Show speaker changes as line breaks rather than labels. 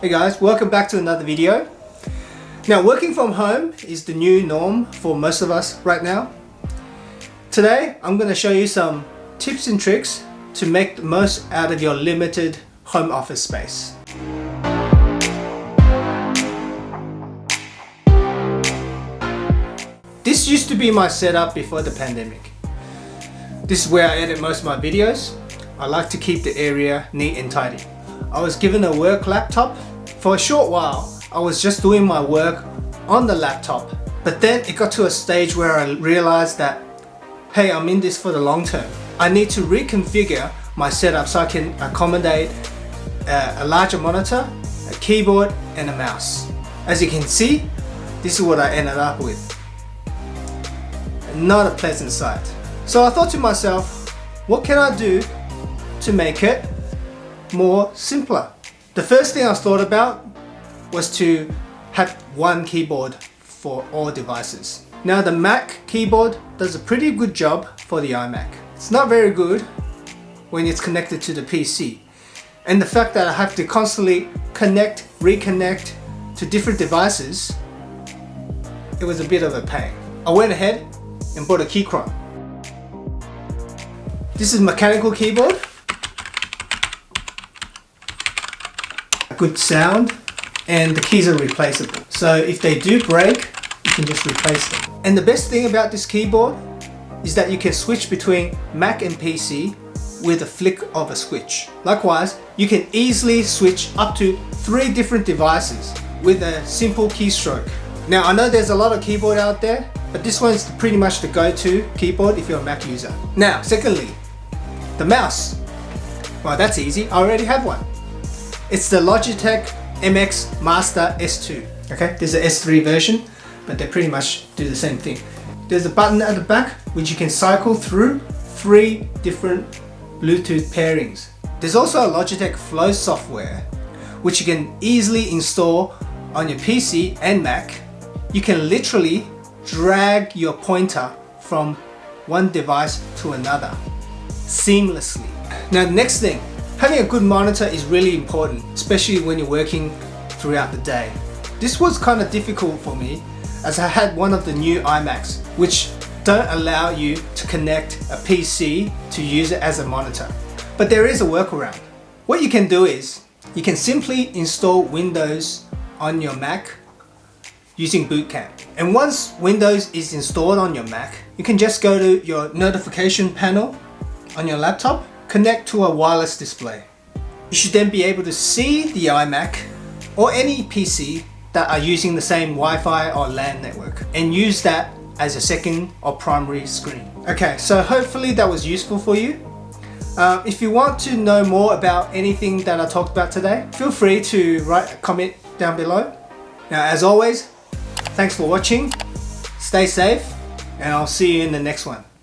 Hey guys, welcome back to another video. Now, working from home is the new norm for most of us right now. Today, I'm going to show you some tips and tricks to make the most out of your limited home office space. This used to be my setup before the pandemic. This is where I edit most of my videos. I like to keep the area neat and tidy. I was given a work laptop. For a short while, I was just doing my work on the laptop, but then it got to a stage where I realized that, hey, I'm in this for the long term. I need to reconfigure my setup so I can accommodate a larger monitor, a keyboard, and a mouse. As you can see, this is what I ended up with. Not a pleasant sight. So I thought to myself, what can I do to make it more simpler? The first thing I thought about was to have one keyboard for all devices. Now the Mac keyboard does a pretty good job for the iMac. It's not very good when it's connected to the PC. And the fact that I have to constantly connect, reconnect to different devices, it was a bit of a pain. I went ahead and bought a Keychron. This is a mechanical keyboard. Good sound, and the keys are replaceable. So if they do break, you can just replace them. And the best thing about this keyboard is that you can switch between Mac and PC with a flick of a switch. Likewise, you can easily switch up to 3 different devices with a simple keystroke. Now I know there's a lot of keyboard out there, but this one's pretty much the go-to keyboard if you're a Mac user. Now, secondly, the mouse. Well, that's easy, I already have one. It's the Logitech Masters S3. Okay, there's an S3 version, but they pretty much do the same thing. There's a button at the back which you can cycle through 3 different Bluetooth pairings. There's also a Logitech Flow software which you can easily install on your PC and Mac. You can literally drag your pointer from one device to another seamlessly. Now, the next thing, having a good monitor is really important, especially when you're working throughout the day. This was kind of difficult for me as I had one of the new iMacs which don't allow you to connect a PC to use it as a monitor. But there is a workaround. What you can do is you can simply install Windows on your Mac using Boot Camp. And once Windows is installed on your Mac, you can just go to your notification panel on your laptop, connect to a wireless display. You should then be able to see the iMac or any PC that are using the same Wi-Fi or LAN network and use that as a second or primary screen. Okay, so hopefully that was useful for you. If you want to know more about anything that I talked about today, feel free to write a comment down below. Now, as always, thanks for watching, stay safe, and I'll see you in the next one.